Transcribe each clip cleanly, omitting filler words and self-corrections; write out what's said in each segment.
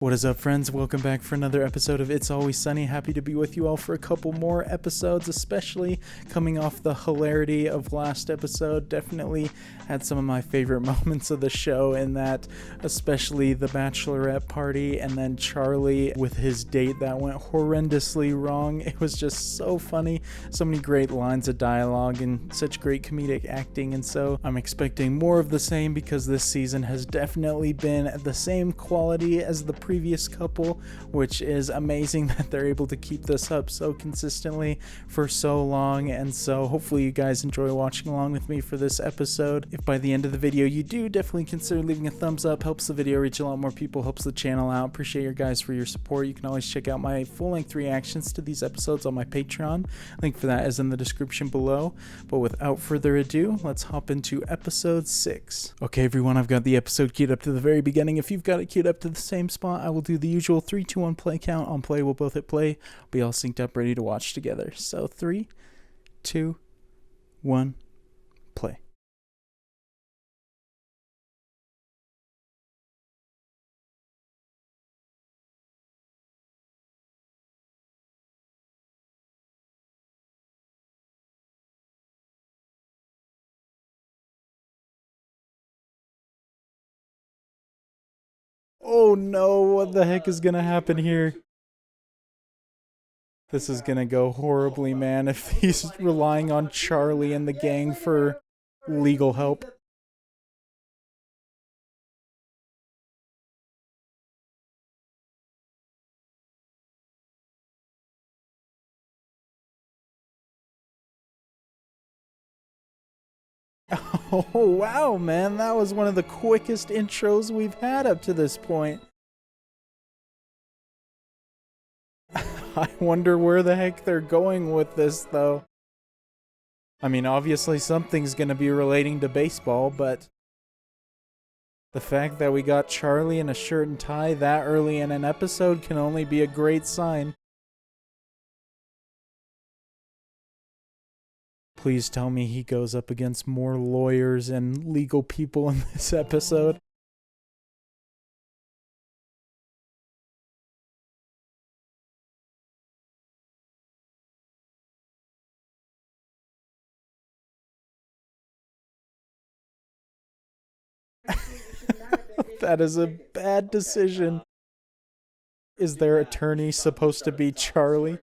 What is up, friends? Welcome back for another episode of It's Always Sunny. Happy to be with you all for a couple more episodes, especially coming off the hilarity of last episode. Definitely had some of my favorite moments of the show in that, especially the bachelorette party and then Charlie with his date that went horrendously wrong. It was just so funny. So many great lines of dialogue and such great comedic acting. And so I'm expecting more of the same because this season has definitely been at the same quality as the previous couple, which is amazing that they're able to keep this up so consistently for so long. And so hopefully you guys enjoy watching along with me for this episode. If by the end of the video you do, definitely consider leaving a thumbs up. Helps the video reach a lot more people, helps the channel out. Appreciate your guys for your support. You can always check out my full-length reactions to these episodes on my Patreon. Link for that is in the description below. But without further ado, let's hop into episode 6. Okay, everyone, I've got the episode queued up to the very beginning. If you've got it queued up to the same spot, I will do the usual 3, 2, 1 play count. On play, we'll both hit play. Be all synced up, ready to watch together. So 3, 2, 1, play. Oh no, what the heck is gonna happen here? This is gonna go horribly, man, if he's relying on Charlie and the gang for legal help. Oh wow, man, that was one of the quickest intros we've had up to this point. I wonder where the heck they're going with this, though. I mean, obviously something's gonna be relating to baseball, but the fact that we got Charlie in a shirt and tie that early in an episode can only be a great sign. Please tell me he goes up against more lawyers and legal people in this episode. That is a bad decision. Is their attorney supposed to be Charlie?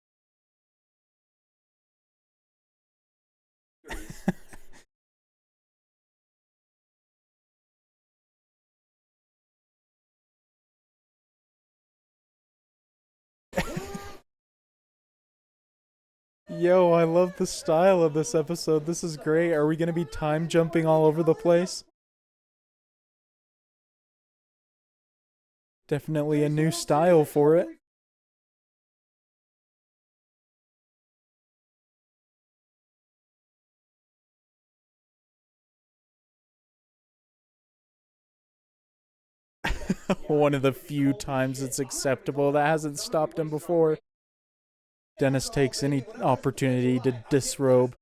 Yo, I love the style of this episode. This is great. Are we going to be time jumping all over the place? Definitely a new style for it. One of the few times it's acceptable. That hasn't stopped him before. Dennis takes any opportunity to disrobe.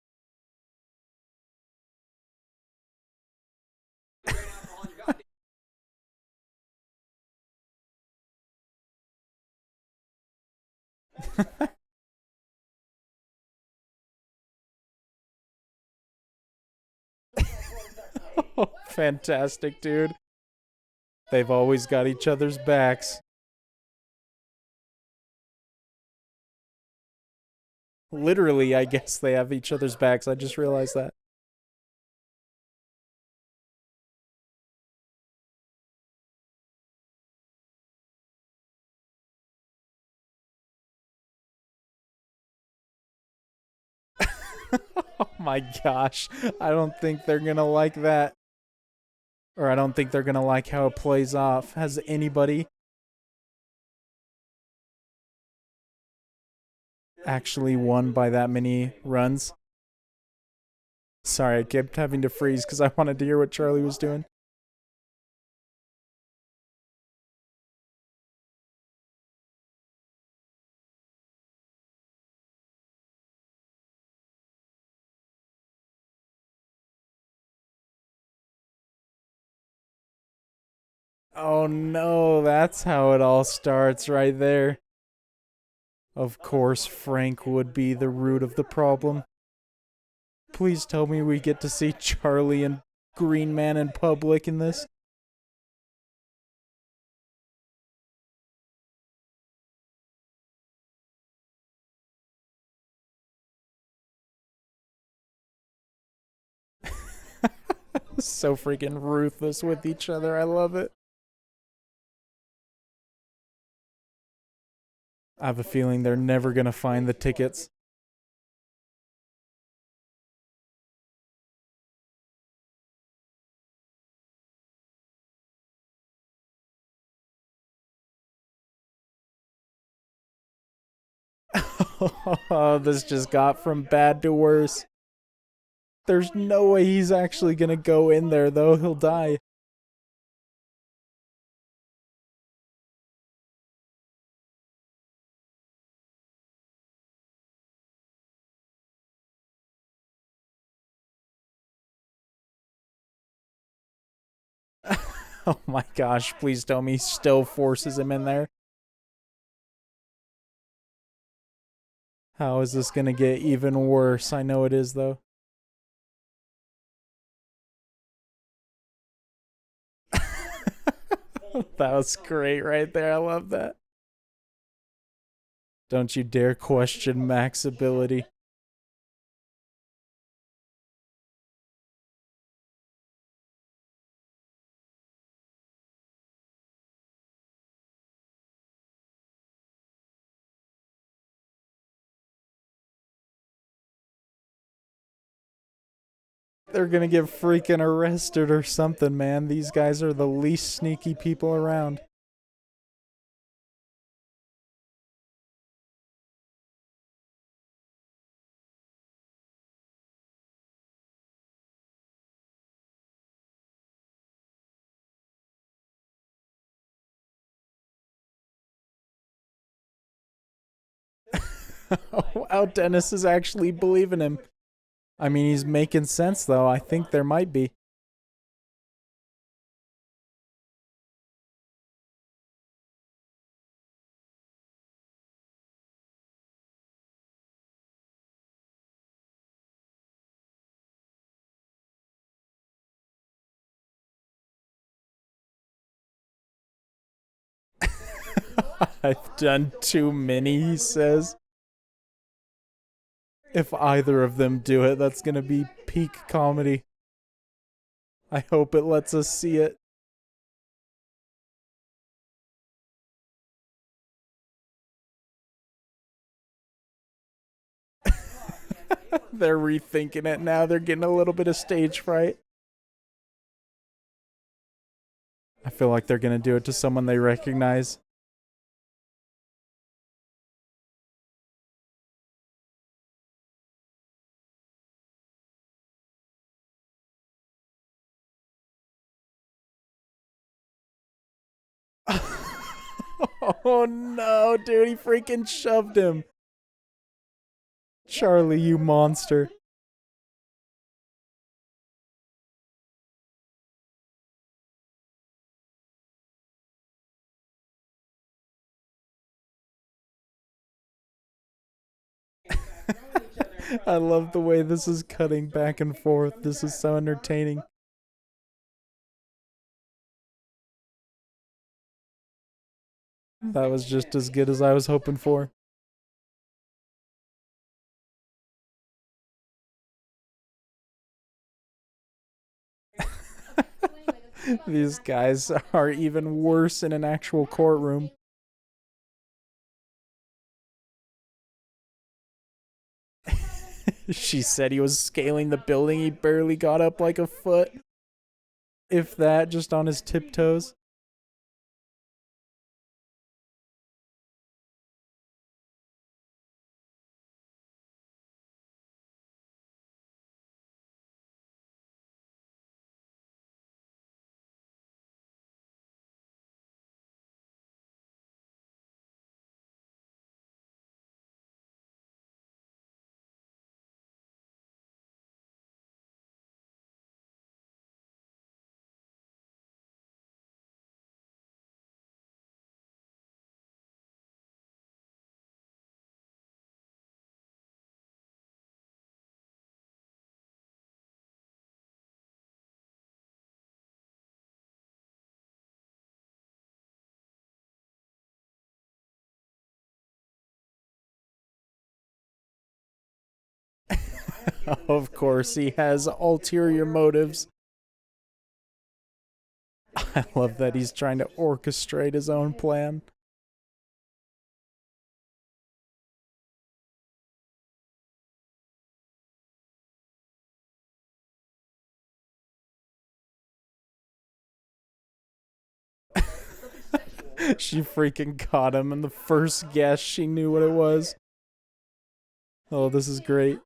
Oh, fantastic, dude. They've always got each other's backs. Literally, I guess they have each other's backs. I just realized that. Oh my gosh. I don't think they're gonna like that. Or I don't think they're gonna like how it plays off. Has anybody actually won by that many runs? Sorry, I kept having to freeze because I wanted to hear what Charlie was doing. Oh no, that's how it all starts right there. Of course, Frank would be the root of the problem. Please tell me we get to see Charlie and Green Man in public in this. So freaking ruthless with each other. I love it. I have a feeling they're never gonna find the tickets. Oh, this just got from bad to worse. There's no way he's actually gonna go in there, though. He'll die. Oh my gosh, please tell me he still forces him in there. How is this gonna get even worse? I know it is, though. That was great right there. I love that. Don't you dare question Mac's ability. They're gonna get freaking arrested or something, man. These guys are the least sneaky people around. Wow, Dennis is actually believing him. I mean, he's making sense, though. I think there might be. I've done too many, he says. If either of them do it, that's gonna be peak comedy. I hope it lets us see it. They're rethinking it now. They're getting a little bit of stage fright. I feel like they're gonna do it to someone they recognize. Oh no, dude, he freaking shoved him. Charlie, you monster. I love the way this is cutting back and forth. This is so entertaining. That was just as good as I was hoping for. These guys are even worse in an actual courtroom. She said he was scaling the building. He barely got up like a foot. If that, just on his tiptoes. Of course, he has ulterior motives. I love that he's trying to orchestrate his own plan. She freaking caught him, and the first guess she knew what it was. Oh, this is great.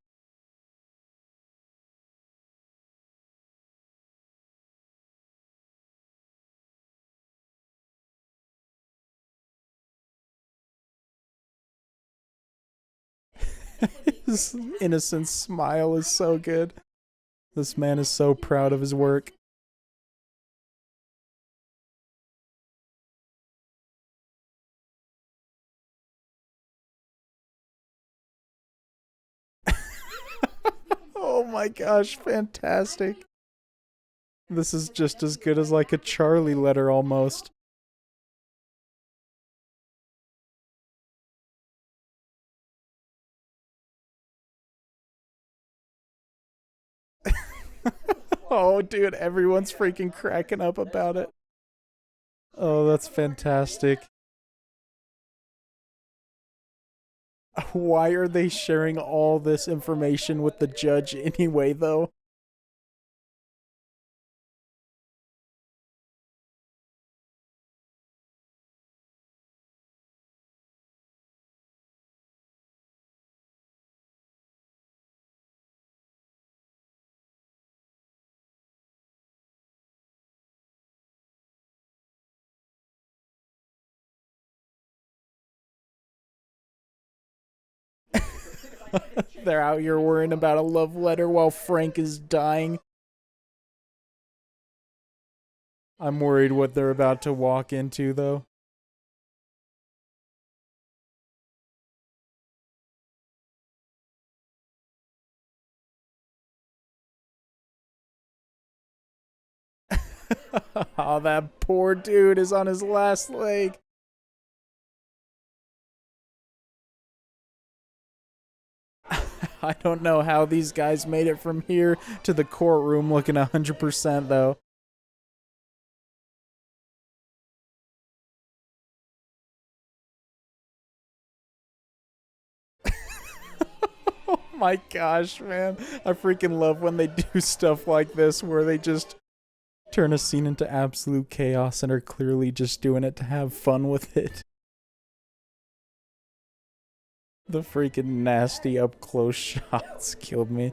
His innocent smile is so good. This man is so proud of his work. Oh my gosh, fantastic. This is just as good as like a Charlie letter almost. Oh, dude, everyone's freaking cracking up about it. Oh, that's fantastic. Why are they sharing all this information with the judge anyway, though? They're out here worrying about a love letter while Frank is dying. I'm worried what they're about to walk into, though. Oh, that poor dude is on his last leg. I don't know how these guys made it from here to the courtroom looking 100%, though. Oh my gosh, man. I freaking love when they do stuff like this where they just turn a scene into absolute chaos and are clearly just doing it to have fun with it. The freaking nasty up close shots killed me.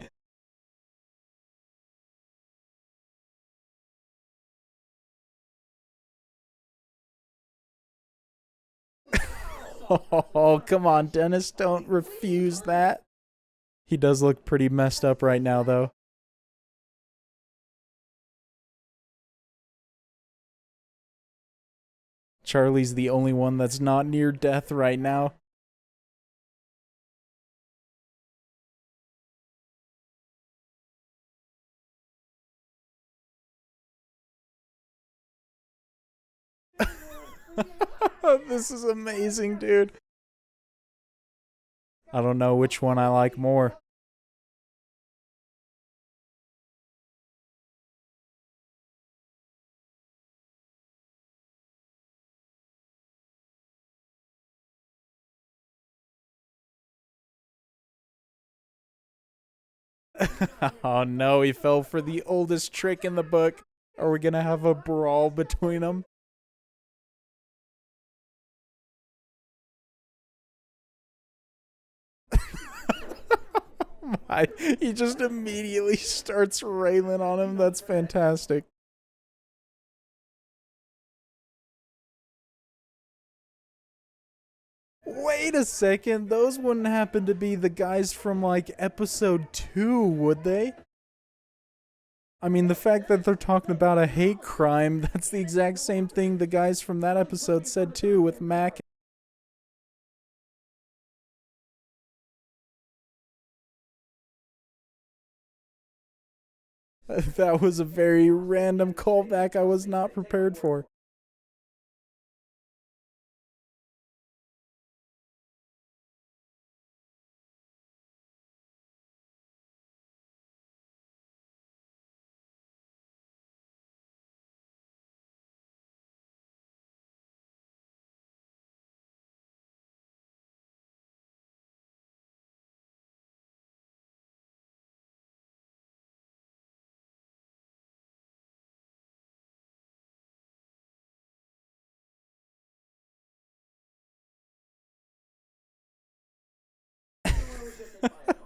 Oh, come on, Dennis, don't refuse that. He does look pretty messed up right now, though. Charlie's the only one that's not near death right now. This is amazing, dude. I don't know which one I like more. Oh no, he fell for the oldest trick in the book. Are we gonna have a brawl between them? He just immediately starts railing on him. That's fantastic. Wait a second, those wouldn't happen to be the guys from like episode 2, would they? I mean, the fact that they're talking about a hate crime, that's the exact same thing the guys from that episode said too with Mac. That was a very random callback I was not prepared for.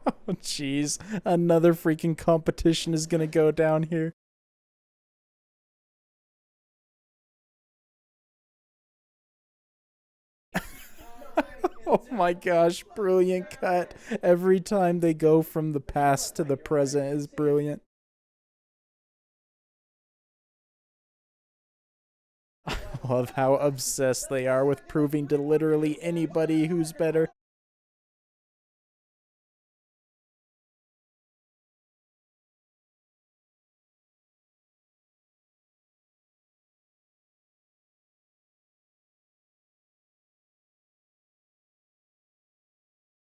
Oh, jeez. Another freaking competition is gonna go down here. Oh my gosh, brilliant cut. Every time they go from the past to the present is brilliant. I love how obsessed they are with proving to literally anybody who's better.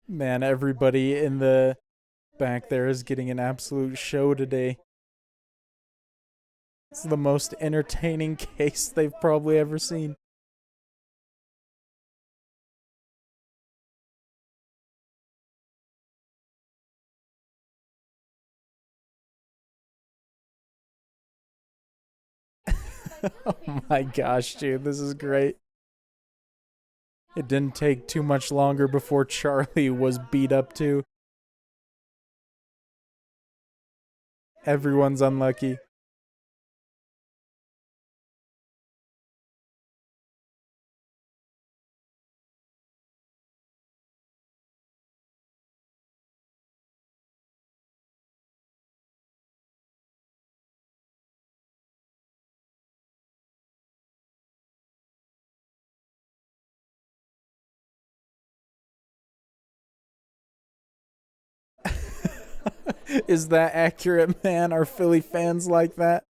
Man, everybody in the back there is getting an absolute show today. It's the most entertaining case they've probably ever seen. Oh my gosh, dude, this is great. It didn't take too much longer before Charlie was beat up too. Everyone's unlucky. Is that accurate, man? Are Philly fans like that?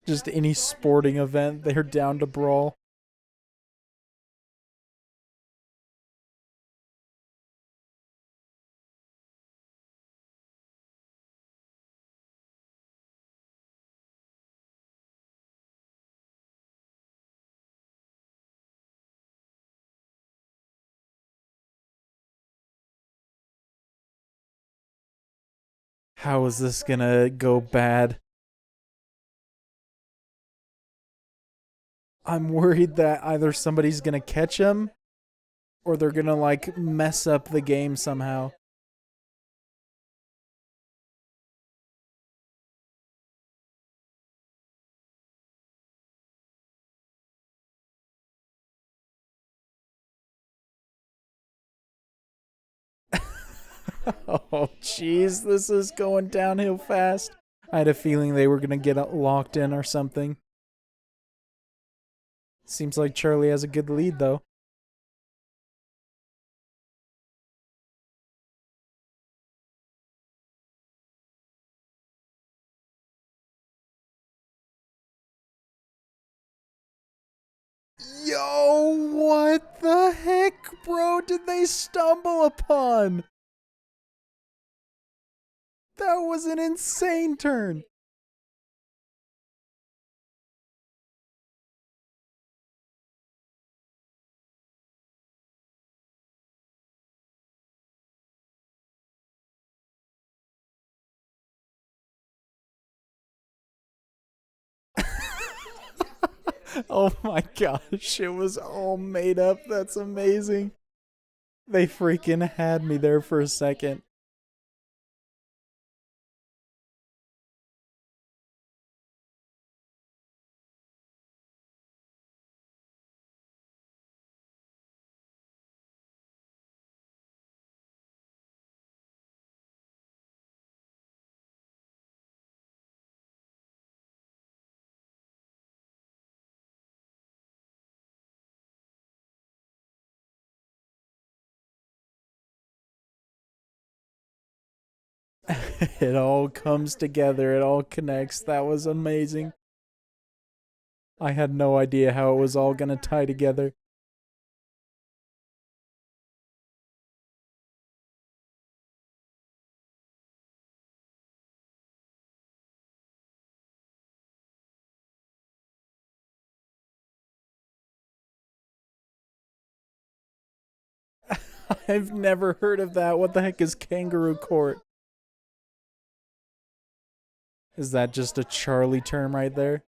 Just any sporting event, they're down to brawl. How is this gonna go bad? I'm worried that either somebody's gonna catch him or they're gonna like mess up the game somehow. Oh, jeez, this is going downhill fast. I had a feeling they were gonna get locked in or something. Seems like Charlie has a good lead though. Yo, what the heck, bro, did they stumble upon? That was an insane turn. Oh my gosh, it was all made up. That's amazing. They freaking had me there for a second. It all comes together, it all connects. That was amazing. I had no idea how it was all gonna tie together. I've never heard of that. What the heck is kangaroo court? Is that just a Charlie term right there?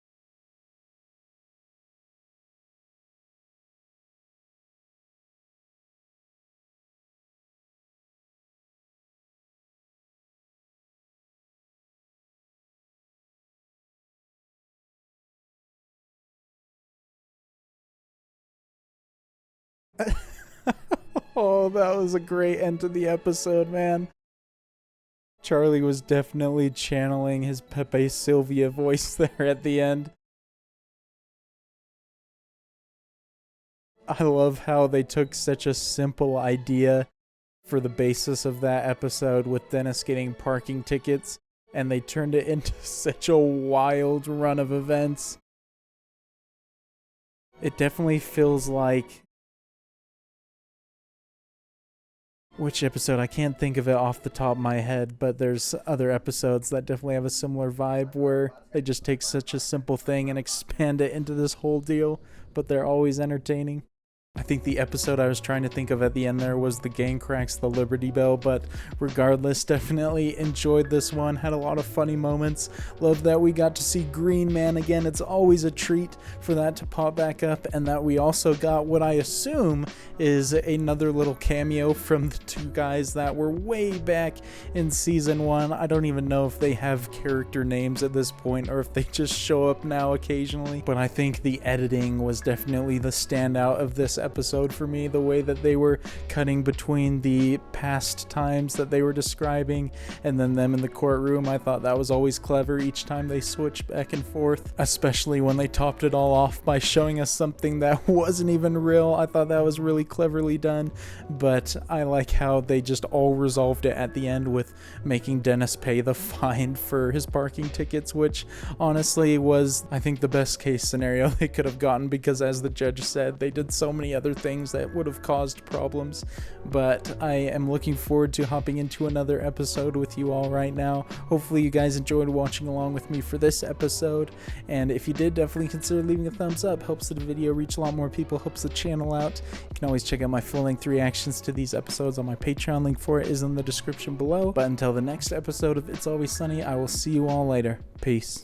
Oh, that was a great end to the episode, man. Charlie was definitely channeling his Pepe Sylvia voice there at the end. I love how they took such a simple idea for the basis of that episode with Dennis getting parking tickets, and they turned it into such a wild run of events. It definitely feels like... Which episode? I can't think of it off the top of my head, but there's other episodes that definitely have a similar vibe where they just take such a simple thing and expand it into this whole deal, but they're always entertaining. I think the episode I was trying to think of at the end there was The Gang Cracks the Liberty Bell, but regardless, definitely enjoyed this one. Had a lot of funny moments. Love that we got to see Green Man again. It's always a treat for that to pop back up, and that we also got what I assume is another little cameo from the two guys that were way back in season 1. I don't even know if they have character names at this point or if they just show up now occasionally, but I think the editing was definitely the standout of this episode for me. The way that they were cutting between the past times that they were describing and then them in the courtroom, I thought that was always clever each time they switched back and forth, especially when they topped it all off by showing us something that wasn't even real. I thought that was really cleverly done, but I like how they just all resolved it at the end with making Dennis pay the fine for his parking tickets, which honestly was, I think, the best case scenario they could have gotten, because as the judge said, they did so many other things that would have caused problems. But I am looking forward to hopping into another episode with you all right now. Hopefully you guys enjoyed watching along with me for this episode, and if you did, definitely consider leaving a thumbs up. Helps the video reach a lot more people, helps the channel out. You can always check out my full-length reactions to these episodes on my Patreon. Link for it is in the description below. But until the next episode of It's Always Sunny, I will see you all later. Peace.